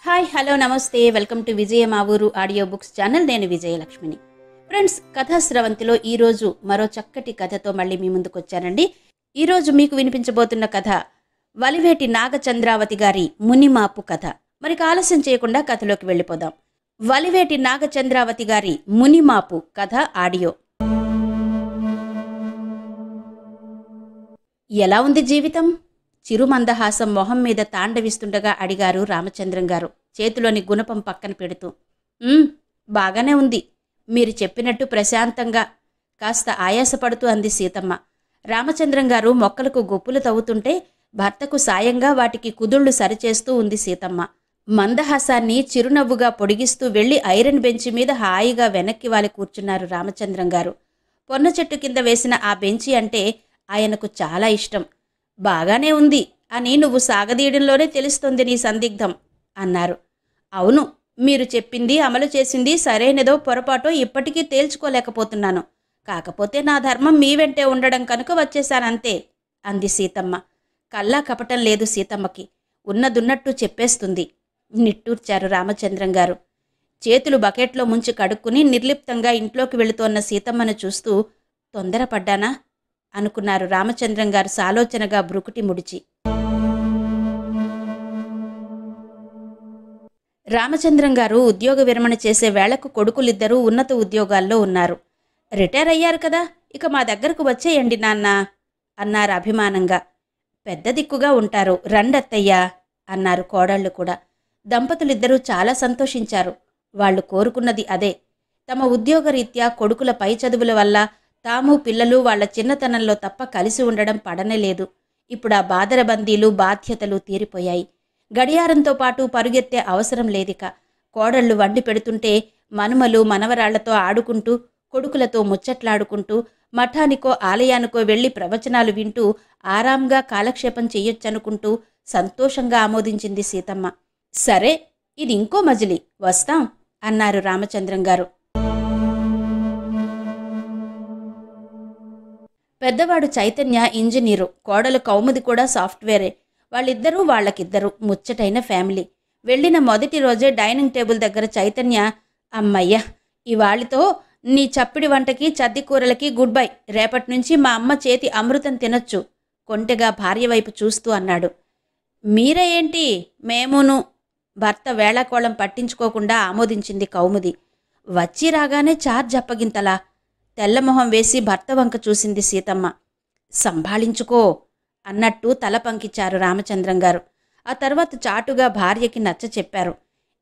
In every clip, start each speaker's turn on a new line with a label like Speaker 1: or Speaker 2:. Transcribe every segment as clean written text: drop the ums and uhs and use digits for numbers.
Speaker 1: Hi hello నమస్తే welcome to విజయ మా ఊరు ఆడియో బుక్స్ ఛానల్. నేను విజయలక్ష్మిని. ఫ్రెండ్స్, కథా స్రవంతిలో ఈరోజు మరో చక్కటి కథతో మళ్ళీ మీ ముందుకు వచ్చానండి. ఈరోజు మీకు వినిపించబోతున్న కథ వలివేటి నాగచంద్రావతి గారి మునిమాపు కథ. మరి ఆలస్యం చేయకుండా కథలోకి వెళ్ళిపోదాం. వలివేటి నాగచంద్రావతి గారి మునిమాపు కథ ఆడియో. ఎలా ఉంది జీవితం? చిరుమందహాసం మొహం మీద తాండవిస్తుండగా అడిగారు రామచంద్రం గారు, చేతిలోని గుణపం పక్కన పెడుతూ. బాగానే ఉంది, మీరు చెప్పినట్టు ప్రశాంతంగా, కాస్త ఆయాసపడుతూ అంది సీతమ్మ. రామచంద్రం గారు మొక్కలకు గొప్పులు తవ్వుతుంటే భర్తకు సాయంగా వాటికి కుదుళ్లు సరిచేస్తూ ఉంది సీతమ్మ. మందహాసాన్ని చిరునవ్వుగా పొడిగిస్తూ వెళ్లి ఐరన్ బెంచి మీద హాయిగా వెనక్కి వాలి కూర్చున్నారు రామచంద్రం గారు. పొన్న చెట్టు కింద వేసిన ఆ బెంచి అంటే ఆయనకు చాలా ఇష్టం. బాగానే ఉంది అని నువ్వు సాగదీయడంలోనే తెలుస్తుంది నీ సందిగ్ధం అన్నారు. అవును, మీరు చెప్పింది అమలు చేసింది సరైనదో పొరపాటో ఇప్పటికీ తేల్చుకోలేకపోతున్నాను. కాకపోతే నా ధర్మం మీ వెంటే ఉండడం కనుక వచ్చేశానంతే అంది సీతమ్మ. కల్లా కపటం లేదు సీతమ్మకి, ఉన్నదున్నట్టు చెప్పేస్తుంది నిట్టూర్చారు రామచంద్రం గారు. చేతులు బకెట్లో ముంచి కడుక్కుని నిర్లిప్తంగా ఇంట్లోకి వెళుతోన్న సీతమ్మను చూస్తూ తొందరపడ్డానా అనుకున్నారు రామచంద్రం గారు సాలోచనగా బ్రుకుటి ముడిచి. రామచంద్రం గారు ఉద్యోగ విరమణ చేసే వేళకు కొడుకులిద్దరూ ఉన్నత ఉద్యోగాల్లో ఉన్నారు. రిటైర్ అయ్యారు కదా, ఇక మా దగ్గరకు వచ్చేయండి నాన్న అన్నారు అభిమానంగా. పెద్ద దిక్కుగా ఉంటారు, రండత్తయ్యా అన్నారు కోడళ్లు కూడా. దంపతులిద్దరూ చాలా సంతోషించారు. వాళ్లు కోరుకున్నది అదే. తమ ఉద్యోగరీత్యా కొడుకుల పై చదువుల వల్ల తాము పిల్లలు వాళ్ల చిన్నతనంలో తప్ప కలిసి ఉండడం పడనేలేదు. ఇప్పుడు ఆ బాదరబందీలు బాధ్యతలు తీరిపోయాయి. గడియారంతో పాటు పరుగెత్తే అవసరం లేదిక. కోడళ్లు వండి పెడుతుంటే మనుమలు మనవరాళ్లతో ఆడుకుంటూ, కొడుకులతో ముచ్చట్లాడుకుంటూ, మఠానికో ఆలయానికో వెళ్లి ప్రవచనాలు వింటూ ఆరాంగా కాలక్షేపం చెయ్యొచ్చనుకుంటూ సంతోషంగా ఆమోదించింది సీతమ్మ. సరే, ఇది ఇంకో మజిలీ, వస్తాం అన్నారు రామచంద్రం గారు. పెద్దవాడు చైతన్య ఇంజనీరు, కోడలు కౌముది కూడా సాఫ్ట్వేరే. వాళ్ళిద్దరూ వాళ్ళకిద్దరూ ముచ్చటైన ఫ్యామిలీ. వెళ్ళిన మొదటి రోజే డైనింగ్ టేబుల్ దగ్గర చైతన్య, అమ్మయ్య, ఇవాళతో నీ చప్పిడి వంటకి చద్ది కూరలకి గుడ్ బై, రేపటి నుంచి మా అమ్మ చేతి అమృతం తినొచ్చు కొంటెగా భార్య వైపు చూస్తూ అన్నాడు. మీరే ఏంటి, మేమును భర్త వేళాకోళం పట్టించుకోకుండా ఆమోదించింది కౌముది. వచ్చి రాగానే చార్జ్ అప్పగింతలా తెల్లమొహం వేసి భర్త వంక చూసింది సీతమ్మ. సంభాళించుకో అన్నట్టు తల పంకిచ్చారు రామచంద్రం గారు. ఆ తర్వాత చాటుగా భార్యకి నచ్చ చెప్పారు.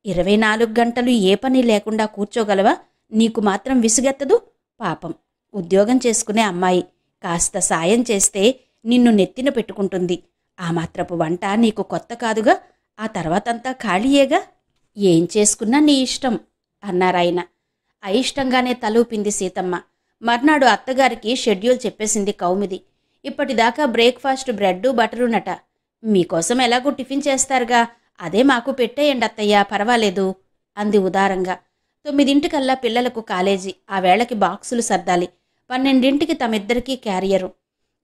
Speaker 1: 24 గంటలు ఏ పని లేకుండా కూర్చోగలవా? నీకు మాత్రం విసుగెత్తదు? పాపం, ఉద్యోగం చేసుకునే అమ్మాయి, కాస్త సాయం చేస్తే నిన్ను నెత్తిన పెట్టుకుంటుంది. ఆ మాత్రపు వంట నీకు కొత్త కాదుగా, ఆ తర్వాతంతా ఖాళీయేగా, ఏం చేసుకున్నా నీ ఇష్టం అన్నారాయన. అయిష్టంగానే తలూపింది సీతమ్మ. మర్నాడు అత్తగారికి షెడ్యూల్ చెప్పేసింది కౌముది. ఇప్పటిదాకా బ్రేక్ఫాస్ట్ బ్రెడ్డు బటరునట. మీకోసం ఎలాగూ టిఫిన్ చేస్తారుగా, అదే మాకు పెట్టేయండి అత్తయ్య, పర్వాలేదు అంది ఉదారంగా. 9 పిల్లలకు కాలేజీ, ఆ వేళకి బాక్సులు సర్దాలి. 12 తమిద్దరికీ క్యారియరు.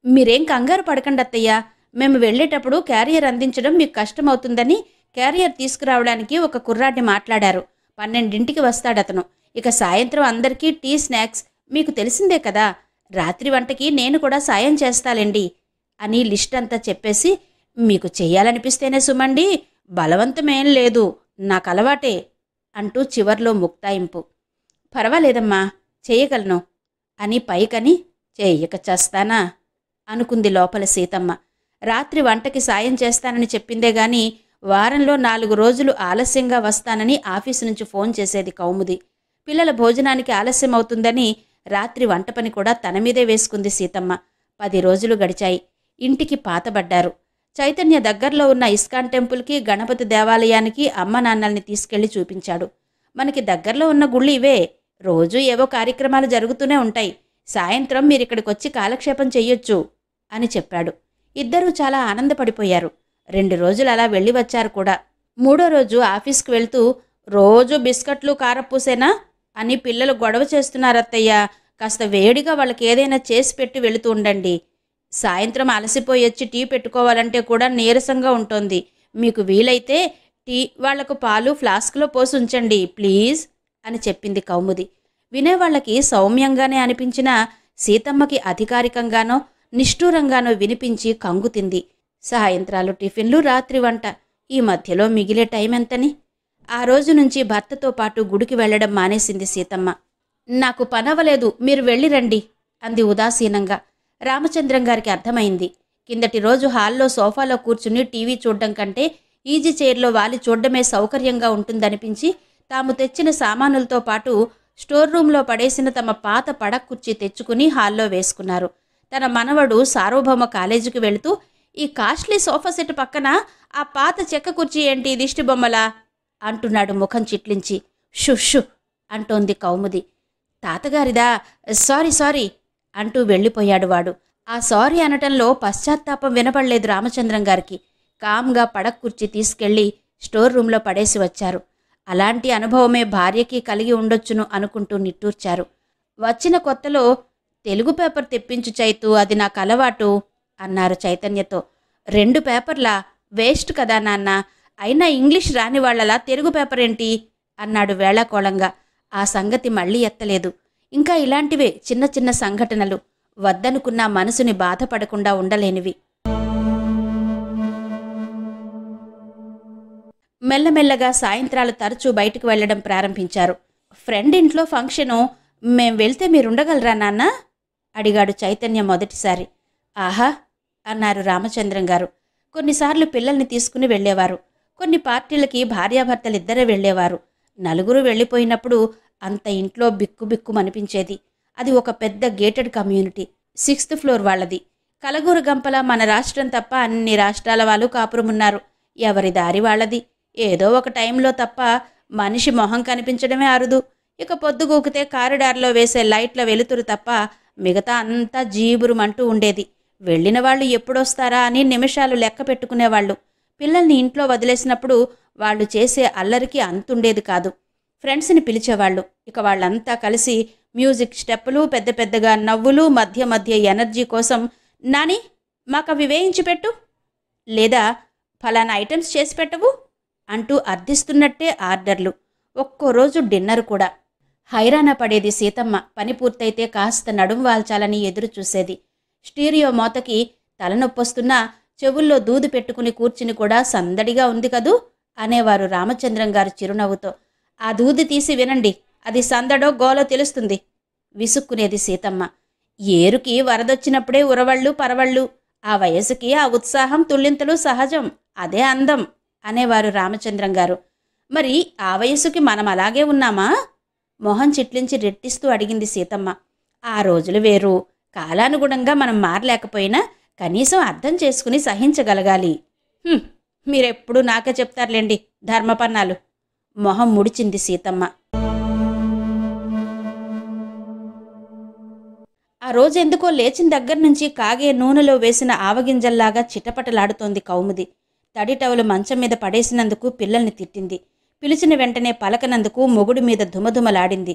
Speaker 1: మీరేం కంగారు పడకండి అత్తయ్య, మేము వెళ్లేటప్పుడు క్యారియర్ అందించడం మీకు కష్టమవుతుందని క్యారియర్ తీసుకురావడానికి ఒక కుర్రాడిని మాట్లాడారు. 12 వస్తాడతను. ఇక సాయంత్రం అందరికీ టీ స్నాక్స్ మీకు తెలిసిందే కదా, రాత్రి వంటకి నేను కూడా సాయం చేస్తాలేండి అని లిస్ట్ అంతా చెప్పేసి, మీకు చెయ్యాలనిపిస్తేనే సుమండి, బలవంతమేం లేదు, నాకు అలవాటే అంటూ చివర్లో ముక్తాయింపు. పర్వాలేదమ్మా, చేయగలను అని పైకని, చెయ్యక చేస్తానా అనుకుంది లోపల సీతమ్మ. రాత్రి వంటకి సాయం చేస్తానని చెప్పిందే గాని వారంలో 4 రోజులు ఆలస్యంగా వస్తానని ఆఫీసు నుంచి ఫోన్ చేసేది కౌముది. పిల్లల భోజనానికి ఆలస్యం అవుతుందని రాత్రి వంట పని కూడా తన మీదే వేసుకుంది సీతమ్మ. 10 రోజులు గడిచాయి. ఇంటికి పాతబడ్డారు. చైతన్య దగ్గరలో ఉన్న ఇస్కాన్ టెంపుల్కి, గణపతి దేవాలయానికి అమ్మ నాన్నల్ని తీసుకెళ్లి చూపించాడు. మనకి దగ్గరలో ఉన్న గుళ్ళు ఇవే, రోజూ ఏవో కార్యక్రమాలు జరుగుతూనే ఉంటాయి, సాయంత్రం మీరిక్కడికొచ్చి కాలక్షేపం చెయ్యొచ్చు అని చెప్పాడు. ఇద్దరూ చాలా ఆనందపడిపోయారు. 2 రోజులు అలా వెళ్ళి వచ్చారు కూడా. 3వ రోజు ఆఫీస్కి వెళ్తూ, రోజు బిస్కట్లు కారపూసేనా అని పిల్లలు గొడవ చేస్తున్నారత్తయ్య, కాస్త వేడిగా వాళ్ళకి ఏదైనా చేసి పెట్టి వెళుతూ ఉండండి. సాయంత్రం అలసిపోయొచ్చి టీ పెట్టుకోవాలంటే కూడా నీరసంగా ఉంటుంది. మీకు వీలైతే టీ వాళ్లకు పాలు ఫ్లాస్క్లో పోసి ఉంచండి ప్లీజ్ అని చెప్పింది కౌముది. వినేవాళ్లకి సౌమ్యంగానే అనిపించినా సీతమ్మకి అధికారికంగానో నిష్ఠూరంగానో వినిపించి కంగుతింది. సాయంత్రాలు టిఫిన్లు, రాత్రి వంట, ఈ మధ్యలో మిగిలే టైం ఎంతని? ఆ రోజు నుంచి భర్తతో పాటు గుడికి వెళ్లడం మానేసింది సీతమ్మ. నాకు పనవలేదు, మీరు వెళ్ళిరండి అంది ఉదాసీనంగా. రామచంద్రం గారికి అర్థమైంది. కిందటి రోజు హాల్లో సోఫాలో కూర్చుని టీవీ చూడ్డం కంటే ఈజీ చైర్లో వాలి చూడ్డమే సౌకర్యంగా ఉంటుందనిపించి తాము తెచ్చిన సామానులతో పాటు స్టోర్ రూంలో పడేసిన తమ పాత పడక కుర్చీ తెచ్చుకుని హాల్లో వేసుకున్నారు. తన మనవడు సార్వభౌమ కాలేజీకి వెళుతూ, ఈ కాస్ట్లీ సోఫా సెట్ పక్కన ఆ పాత చెక్క కుర్చీ ఏంటి దిష్టి బొమ్మలా అంటున్నాడు ముఖం చిట్లించి. షుషు అంటోంది కౌముది. తాతగారిదా? సారీ సారీ అంటూ వెళ్ళిపోయాడు వాడు. ఆ సారీ అనటంలో పశ్చాత్తాపం వినపడలేదు రామచంద్రం గారికి. కామ్గా పడక కుర్చీ తీసుకెళ్లి స్టోర్ రూంలో పడేసి వచ్చారు. అలాంటి అనుభవమే భార్యకి కలిగి ఉండొచ్చును అనుకుంటూ నిట్టూర్చారు. వచ్చిన కొత్తలో తెలుగు పేపర్ తెప్పించు చైతు, అది నాకు అలవాటు అన్నారు చైతన్యతో. 2 పేపర్లా? వేస్ట్ కదా నాన్న, అయినా ఇంగ్లీష్ రాని వాళ్లలా తెలుగు పేపర్ ఏంటి అన్నాడు వేళాకోళంగా. ఆ సంగతి మళ్ళీ ఎత్తలేదు. ఇంకా ఇలాంటివే చిన్న చిన్న సంఘటనలు, వద్దనుకున్న మనసుని బాధపడకుండా ఉండలేనివి. మెల్లమెల్లగా సాయంత్రాలు తరచూ బయటకు వెళ్లడం ప్రారంభించారు. ఫ్రెండ్ ఇంట్లో ఫంక్షను, మేం వెళ్తే మీరుండగలరా నాన్న అడిగాడు చైతన్య మొదటిసారి. ఆహా అన్నారు రామచంద్రం గారు. కొన్నిసార్లు పిల్లల్ని తీసుకుని వెళ్లేవారు. కొన్ని పార్టీలకి భార్యాభర్తలిద్దరే వెళ్లేవారు. నలుగురు వెళ్ళిపోయినప్పుడు అంత ఇంట్లో బిక్కుబిక్కుమనిపించేది. అది ఒక పెద్ద గేటెడ్ కమ్యూనిటీ. 6th ఫ్లోర్ వాళ్ళది. కలగూరు గంపల మన రాష్ట్రం తప్ప అన్ని రాష్ట్రాల వాళ్ళు కాపురమున్నారు. ఎవరి దారి వాళ్ళది. ఏదో ఒక టైంలో తప్ప మనిషి మొహం కనిపించడమే అరుదు. ఇక పొద్దుగూకితే కారిడార్లో వేసే లైట్ల వెలుతురు తప్ప మిగతా అంతా జీబురుమంటూ ఉండేది. వెళ్ళిన వాళ్ళు ఎప్పుడొస్తారా అని నిమిషాలు లెక్క పెట్టుకునేవాళ్ళు. పిల్లల్ని ఇంట్లో వదిలేసినప్పుడు వాళ్ళు చేసే అల్లరికి అంతుండేది కాదు. ఫ్రెండ్స్ని పిలిచేవాళ్ళు. ఇక వాళ్ళంతా కలిసి మ్యూజిక్ స్టెప్పులు, పెద్ద పెద్దగా నవ్వులు, మధ్య మధ్య ఎనర్జీ కోసం నాని మాకవి వేయించి పెట్టు, లేదా ఫలానా ఐటమ్స్ చేసి పెట్టవు అంటూ అర్థిస్తున్నట్టే ఆర్డర్లు. ఒక్కో రోజు డిన్నర్ కూడా. హైరాణ పడేది సీతమ్మ. పని పూర్తయితే కాస్త నడుం వాల్చాలని ఎదురు చూసేది. స్టీరియో మోతకి తలనొప్పొస్తున్నా చెవుల్లో దూది పెట్టుకుని కూర్చుని కూడా సందడిగా ఉంది కదూ అనేవారు రామచంద్రం గారు చిరునవ్వుతో. ఆ దూది తీసి వినండి, అది సందడో గోలో తెలుస్తుంది విసుక్కునేది సీతమ్మ. ఏరుకి వరదొచ్చినప్పుడే ఉరవళ్ళు పరవళ్ళు, ఆ వయసుకి ఆ ఉత్సాహం తుళ్ళింతలు సహజం, అదే అందం అనేవారు రామచంద్రం గారు. మరి ఆ వయసుకి మనం అలాగే ఉన్నామా? మొహం చిట్లించి రెట్టిస్తూ అడిగింది సీతమ్మ. ఆ రోజులు వేరు. కాలానుగుణంగా మనం మారలేకపోయినా కనీసం అర్థం చేసుకుని సహించగలగాలి. మీరెప్పుడూ నాకే చెప్తారులేండి ధర్మపన్నాలు. మొహం ముడిచింది సీతమ్మ. ఆ రోజెందుకో లేచిన దగ్గర నుంచి కాగే నూనెలో వేసిన ఆవగింజల్లాగా చిటపటలాడుతోంది కౌముది. తడి టవలు మంచం మీద పడేసినందుకు పిల్లల్ని తిట్టింది. పిలిచిన వెంటనే పలకనందుకు మొగుడి మీద ధుమధుమలాడింది.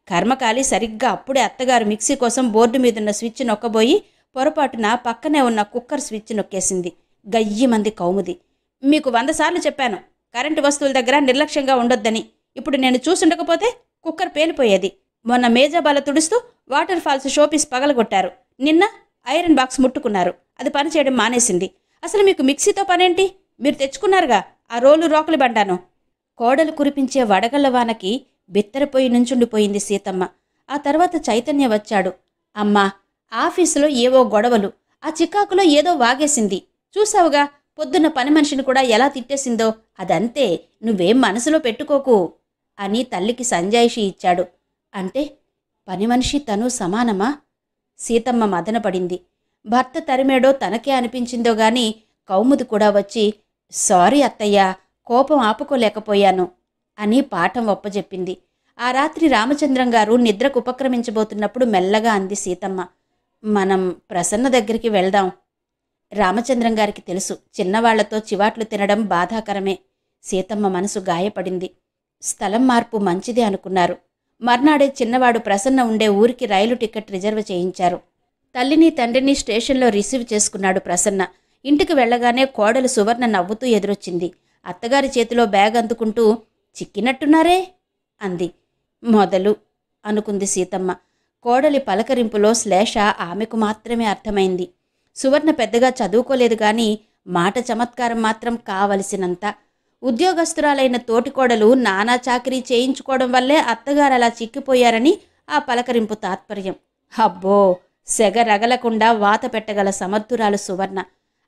Speaker 1: కర్మకాలి సరిగ్గా అప్పుడే అత్తగారు మిక్సీ కోసం బోర్డు మీదున్న స్విచ్ నొక్కబోయి పొరపాటున పక్కనే ఉన్న కుక్కర్ స్విచ్ నొక్కేసింది. గయ్యిమంది కౌముది. మీకు 100 సార్లు చెప్పాను కరెంటు వస్తువుల దగ్గర నిర్లక్ష్యంగా ఉండొద్దని. ఇప్పుడు నేను చూసుండకపోతే కుక్కర్ పేలిపోయేది. మొన్న మేజాబాల తుడుస్తూ వాటర్ ఫాల్స్ షోపీస్ పగలగొట్టారు. నిన్న ఐరన్ బాక్స్ ముట్టుకున్నారు, అది పనిచేయడం మానేసింది. అసలు మీకు మిక్సీతో పనేంటి? మీరు తెచ్చుకున్నారుగా ఆ రోలు రోకలి బండాను. కోడలు కురిపించే వడగళ్ల వానకి బిత్తరపోయి నుంచుండిపోయింది సీతమ్మ. ఆ తర్వాత చైతన్య వచ్చాడు. అమ్మా, ఆఫీసులో ఏవో గొడవలు, ఆ చికాకులో ఏదో వాగేసింది. చూసావుగా పొద్దున్న పని మనిషిని కూడా ఎలా తిట్టేసిందో. అదంతే, నువ్వేం మనసులో పెట్టుకోకు అని తల్లికి సంజాయిషి ఇచ్చాడు. అంటే పని మనిషి తను సమానమా? సీతమ్మ మదనపడింది. భర్త తరిమేడో తనకే అనిపించిందో గాని కౌముది కూడా వచ్చి సారీ అత్తయ్యా, కోపం ఆపుకోలేకపోయాను అని పాఠం ఒప్పజెప్పింది. ఆ రాత్రి రామచంద్రం గారు నిద్రకు ఉపక్రమించబోతున్నప్పుడు మెల్లగా అంది సీతమ్మ, మనం ప్రసన్న దగ్గరికి వెళ్దాం. రామచంద్రం గారికి తెలుసు చిన్నవాళ్లతో చివాట్లు తినడం బాధాకరమే. సీతమ్మ మనసు గాయపడింది. స్థలం మార్పు మంచిదే అనుకున్నారు. మర్నాడే చిన్నవాడు ప్రసన్న ఉండే ఊరికి రైలు టికెట్ రిజర్వ్ చేయించారు. తల్లిని తండ్రిని స్టేషన్లో రిసీవ్ చేసుకున్నాడు ప్రసన్న. ఇంటికి వెళ్లగానే కోడలు సువర్ణ నవ్వుతూ ఎదురొచ్చింది. అత్తగారి చేతిలో బ్యాగ్ అందుకుంటూ చిక్కినట్టున్నారే అంది. మొదలు అనుకుంది సీతమ్మ. కోడలి పలకరింపులో శ్లేష ఆమెకు మాత్రమే అర్థమైంది. సువర్ణ పెద్దగా చదువుకోలేదు గాని మాట చమత్కారం మాత్రం కావలసినంత. ఉద్యోగస్తురాలైన తోటికోడలు నానా చాకరీ చేయించుకోవడం వల్లే అత్తగారు అలా చిక్కిపోయారని ఆ పలకరింపు తాత్పర్యం. అబ్బో, సెగ రగలకుండా వాత పెట్టగల సమర్థురాలు సువర్ణ.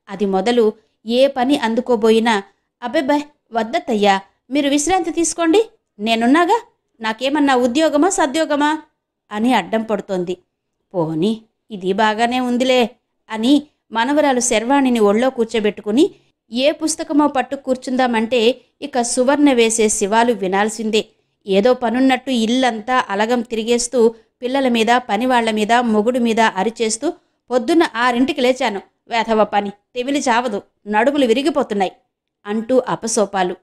Speaker 1: అది మొదలు ఏ పని అందుకోబోయినా అబ్బెబ్బాయ్ వద్దత్తయ్యా, మీరు విశ్రాంతి తీసుకోండి, నేనున్నాగా, నాకేమన్నా ఉద్యోగమా సద్యోగమా అని అడ్డం పడుతోంది. పోనీ ఇది బాగానే ఉందిలే అని మనవరాలు శర్వాణిని ఒళ్ళో కూర్చోబెట్టుకుని ఏ పుస్తకమో పట్టు కూర్చుందామంటే ఇక సువర్ణ వేసే శివాలు వినాల్సిందే. ఏదో పనున్నట్టు ఇల్లంతా అలగం తిరిగేస్తూ పిల్లల మీద, పనివాళ్ల మీద, మొగుడు మీద అరిచేస్తూ పొద్దున్న 6ంటికి లేచాను, వేధవ పని తెవిలి చావదు, నడుములు విరిగిపోతున్నాయి అంటూ అపసోపాలు.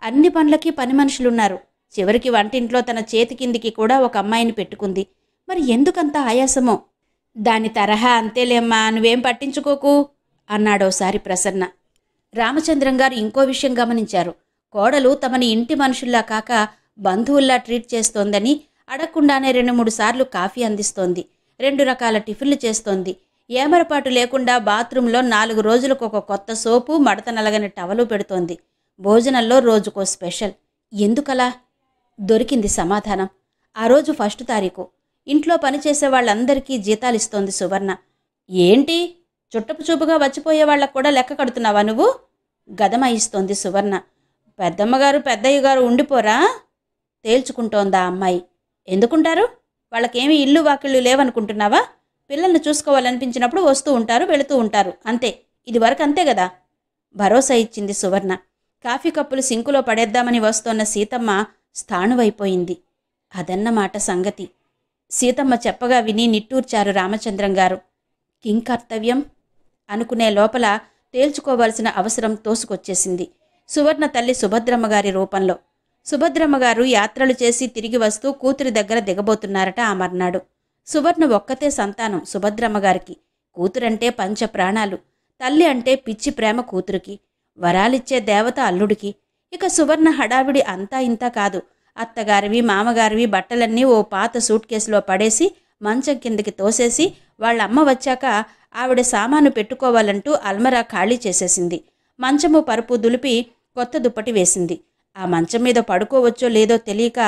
Speaker 1: అన్ని పనులకి పని మనుషులున్నారు. చివరికి వంటింట్లో తన చేతి కిందికి కూడా ఒక అమ్మాయిని పెట్టుకుంది. మరి ఎందుకంత ఆయాసమో? దాని తరహా అంతేలేమ్మా, నువ్వేం పట్టించుకోకు అన్నాడోసారి ప్రసన్న. రామచంద్రం గారు ఇంకో విషయం గమనించారు. కోడలు తమని ఇంటి మనుషుల్లా కాక బంధువుల్లా ట్రీట్ చేస్తోందని అడగకుండానే 2-3 సార్లు కాఫీ అందిస్తోంది, 2 రకాల టిఫిన్లు చేస్తోంది, ఏమరపాటు లేకుండా బాత్రూంలో 4 రోజులకు ఒక కొత్త సోపు, మడత నలగని టవలు పెడుతోంది. భోజనంలో రోజుకో స్పెషల్. ఎందుకలా? దొరికింది సమాధానం. ఆ రోజు 1 తారీఖు. ఇంట్లో పనిచేసే వాళ్ళందరికీ జీతాలిస్తోంది సువర్ణ. ఏంటి, చుట్టపు చూపుగా వచ్చిపోయే వాళ్ళకు కూడా లెక్క కడుతున్నావా నువ్వు? గదమాయిస్తోంది సువర్ణ. పెద్దమ్మగారు పెద్దయ్యగారు ఉండిపోరా? తేల్చుకుంటోందా అమ్మాయి. ఎందుకుంటారు? వాళ్ళకేమీ ఇల్లు వాకిళ్ళు లేవనుకుంటున్నావా? పిల్లల్ని చూసుకోవాలనిపించినప్పుడు వస్తూ ఉంటారు, వెళుతూ ఉంటారు, అంతే. ఇది వరకు అంతే కదా. భరోసా ఇచ్చింది సువర్ణ. కాఫీ కప్పులు సింకులో పడేద్దామని వస్తోన్న సీతమ్మ స్థాణువైపోయింది. అదన్నమాట సంగతి. సీతమ్మ చెప్పగా విని నిట్టూర్చారు రామచంద్రం గారు. కింకర్తవ్యం అనుకునే లోపల తేల్చుకోవాల్సిన అవసరం తోసుకొచ్చేసింది. సువర్ణ తల్లి సుభద్రమ్మగారి రూపంలో. సుభద్రమ్మగారు యాత్రలు చేసి తిరిగి వస్తూ కూతురి దగ్గర దిగబోతున్నారట ఆ మర్నాడు. సువర్ణ ఒక్కతే సంతానం సుభద్రమ్మగారికి. కూతురంటే పంచ ప్రాణాలు. తల్లి అంటే పిచ్చి ప్రేమ కూతురికి. వరాలిచ్చే దేవత అల్లుడికి. ఇక సువర్ణ హడావిడి అంతా ఇంతా కాదు. అత్తగారివి, మామగారివి బట్టలన్నీ ఓ పాత సూట్ కేసులో పడేసి మంచం కిందకి తోసేసి వాళ్ళమ్మ వచ్చాక ఆవిడ సామాను పెట్టుకోవాలంటూ అల్మరా ఖాళీ చేసేసింది. మంచము పరుపు దులిపి కొత్త దుప్పటి వేసింది. ఆ మంచం మీద పడుకోవచ్చో లేదో తెలియక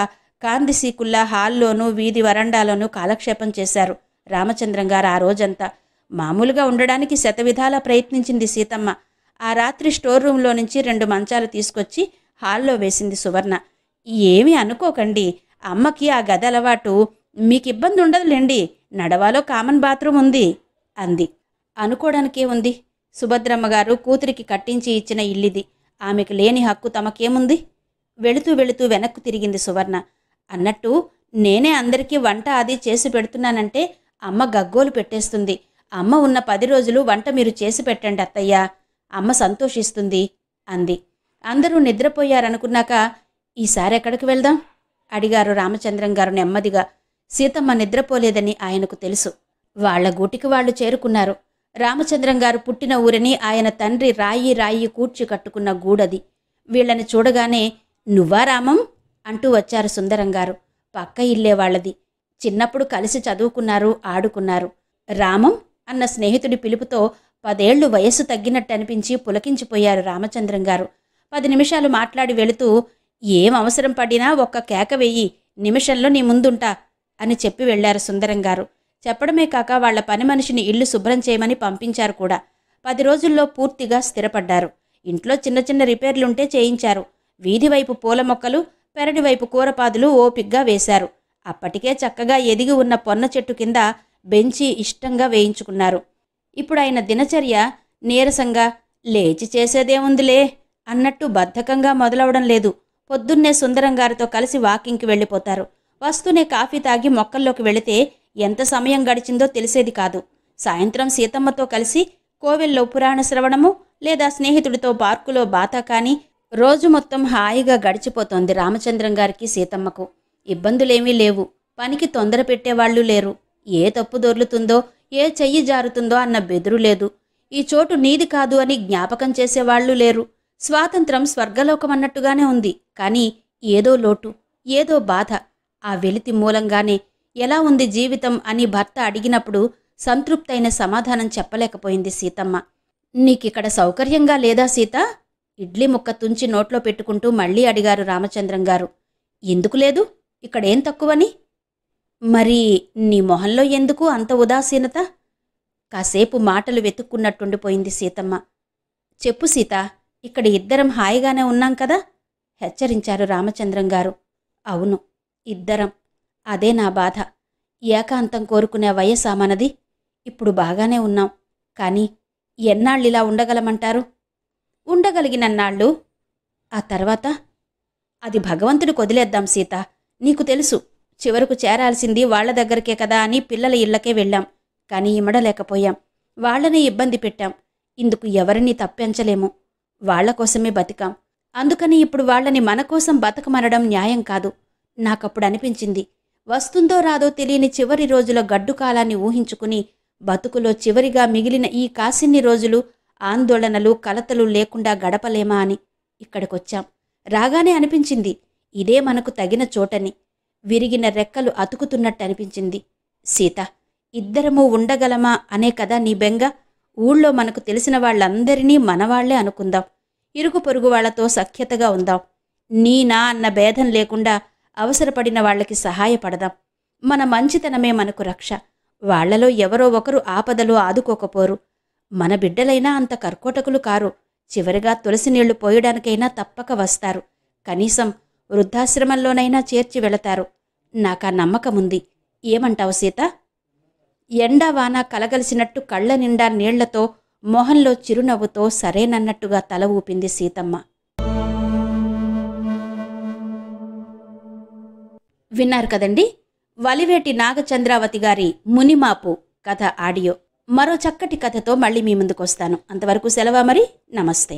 Speaker 1: కాందిసీకుల్లా హాల్లోనూ వీధి వరండాలోనూ కాలక్షేపం చేశారు రామచంద్రం గారు ఆ రోజంతా. మామూలుగా ఉండడానికి శతవిధాలా ప్రయత్నించింది సీతమ్మ. ఆ రాత్రి స్టోర్ రూంలో నుంచి 2 మంచాలు తీసుకొచ్చి హాల్లో వేసింది సువర్ణ. ఏమీ అనుకోకండి, అమ్మకి ఆ గది అలవాటు, మీకు ఇబ్బంది ఉండదులేండి, నడవాలో కామన్ బాత్రూమ్ ఉంది అంది. అనుకోవడానికే ఉంది. సుభద్రమ్మగారు కూతురికి కట్టించి ఇచ్చిన ఇల్లిది. ఆమెకు లేని హక్కు తమకేముంది? వెళుతూ వెళుతూ వెనక్కు తిరిగింది సువర్ణ. అన్నట్టు నేనే అందరికీ వంట అది చేసి పెడుతున్నానంటే అమ్మ గగ్గోలు పెట్టేస్తుంది. అమ్మ ఉన్న 10 రోజులు వంట మీరు చేసి పెట్టండి అత్తయ్య, అమ్మ సంతోషిస్తుంది అంది. అందరూ నిద్రపోయారనుకున్నాక ఈసారి ఎక్కడికి వెళ్దాం అడిగారు రామచంద్రం గారు నెమ్మదిగా. సీతమ్మ నిద్రపోలేదని ఆయనకు తెలుసు. వాళ్ల గూటికి వాళ్ళు చేరుకున్నారు. రామచంద్రం గారు పుట్టిన ఊరిని ఆయన తండ్రి రాయి రాయి కూర్చి కట్టుకున్న గూడది. వీళ్ళని చూడగానే నువ్వా రామం అంటూ వచ్చారు సుందరంగారు. పక్క ఇల్లే వాళ్ళది. చిన్నప్పుడు కలిసి చదువుకున్నారు, ఆడుకున్నారు. రామం అన్న స్నేహితుడి పిలుపుతో 10 ఏళ్లు వయస్సు తగ్గినట్టు అనిపించి పులకించిపోయారు రామచంద్రం గారు. 10 నిమిషాలు మాట్లాడి వెళుతూ ఏం అవసరం పడినా ఒక్క కేక వెయ్యి, నిమిషంలో నీ ముందుంటా అని చెప్పి వెళ్లారు సుందరంగారు. చెప్పడమే కాక వాళ్ల పని మనిషిని ఇల్లు శుభ్రం చేయమని పంపించారు కూడా. 10 రోజుల్లో పూర్తిగా స్థిరపడ్డారు. ఇంట్లో చిన్న చిన్న రిపేర్లుంటే చేయించారు. వీధి వైపు పూల మొక్కలు, పెరడి వైపు కూరపాదులు ఓపిగ్గా వేశారు. అప్పటికే చక్కగా ఎదిగి ఉన్న పొన్న చెట్టు కింద బెంచి ఇష్టంగా వేయించుకున్నారు. ఇప్పుడు ఆయన దినచర్య నీరసంగా, లేచి చేసేదేముందిలే అన్నట్టు బద్ధకంగా మొదలవడం లేదు. పొద్దున్నే సుందరంగారితో కలిసి వాకింగ్కి వెళ్ళిపోతారు. వస్తూనే కాఫీ తాగి మొక్కల్లోకి వెళితే ఎంత సమయం గడిచిందో తెలిసేది కాదు. సాయంత్రం సీతమ్మతో కలిసి కోవెల్లో పురాణ శ్రవణము లేదా స్నేహితుడితో పార్కులో బాతా కానీ రోజు మొత్తం హాయిగా గడిచిపోతోంది రామచంద్రం గారికి, సీతమ్మకు. ఇబ్బందులేమీ లేవు. పనికి తొందర పెట్టేవాళ్లు లేరు. ఏ తప్పు దొర్లుతుందో, ఏ చెయ్యి జారుతుందో అన్న బెదురు లేదు. ఈ చోటు నీది కాదు అని జ్ఞాపకం చేసేవాళ్లు లేరు. స్వాతంత్రం స్వర్గలోకం అన్నట్టుగానే ఉంది. కానీ ఏదో లోటు, ఏదో బాధ. ఆ వెలితి మూలంగానే ఎలా ఉంది జీవితం అని భర్త అడిగినప్పుడు సంతృప్తైన సమాధానం చెప్పలేకపోయింది సీతమ్మ. నీకిక్కడ సౌకర్యంగా లేదా సీత? ఇడ్లీ ముక్క తుంచి నోట్లో పెట్టుకుంటూ మళ్ళీ అడిగారు రామచంద్రం గారు. ఎందుకు లేదు? ఇక్కడేం తక్కువని? మరి నీ మొహంలో ఎందుకు అంత ఉదాసీనత? కాసేపు మాటలు వెతుక్కున్నట్టుండిపోయింది సీతమ్మ. చెప్పు సీత, ఇక్కడ ఇద్దరం హాయిగానే ఉన్నాం కదా? హెచ్చరించారు రామచంద్రం గారు. అవును, ఇద్దరం. అదే నా బాధ. ఏకాంతం కోరుకునే వయసా మనది. ఇప్పుడు బాగానే ఉన్నాం. కానీ ఎన్నాళ్ళిలా ఉండగలమంటారు? ఉండగలిగినన్నాళ్ళు. ఆ తర్వాత? అది భగవంతుడికి వదిలేద్దాం సీత. నీకు తెలుసు, చివరకు చేరాల్సింది వాళ్ల దగ్గరకే కదా అని పిల్లల ఇళ్లకే వెళ్ళాం. కానీ ఇమడలేకపోయాం. వాళ్లనే ఇబ్బంది పెట్టాం. ఇందుకు ఎవరినీ తప్పించలేము. వాళ్ల కోసమే బతికాం. అందుకని ఇప్పుడు వాళ్లని మనకోసం బతకమనడం న్యాయం కాదు. నాకప్పుడు అనిపించింది, వస్తుందో రాదో తెలియని చివరి రోజుల గడ్డు కాలాన్ని ఊహించుకుని బతుకులో చివరిగా మిగిలిన ఈ కాసిన్ని రోజులు ఆందోళనలు కలతలు లేకుండా గడపలేమా అని. ఇక్కడికొచ్చాం. రాగానే అనిపించింది, ఇదే మనకు తగిన చోటని. విరిగిన రెక్కలు అతుకుతున్నట్టు అనిపించింది. సీత, ఇద్దరమూ ఉండగలమా అనే కదా నీ బెంగ? ఊళ్ళో మనకు తెలిసిన వాళ్లందరినీ మనవాళ్లే అనుకుందాం. ఇరుగు పొరుగు వాళ్లతో సఖ్యతగా ఉందాం. నీ నా అన్న భేదం లేకుండా అవసరపడిన వాళ్లకి సహాయపడదాం. మన మంచితనమే మనకు రక్ష. వాళ్లలో ఎవరో ఒకరు ఆపదలో ఆదుకోకపోరు. మన బిడ్డలైనా అంత కర్కోటకులు కారు. చివరిగా తులసి నీళ్లు పోయడానికైనా తప్పక వస్తారు. కనీసం వృద్ధాశ్రమంలోనైనా చేర్చి వెళతారు. నాకా నమ్మకముంది. ఏమంటావు సీత? ఎండా వాన కలగలిసినట్టు కళ్ల నిండా నీళ్లతో, మొహంలో చిరునవ్వుతో సరేనన్నట్టుగా తల ఊపింది సీతమ్మ. విన్నారు కదండి, వలివేటి నాగచంద్రావతి గారి మునిమాపు కథ ఆడియో. మరో చక్కటి కథతో మళ్ళీ మీ ముందుకొస్తాను. అంతవరకు సెలవా మరి. నమస్తే.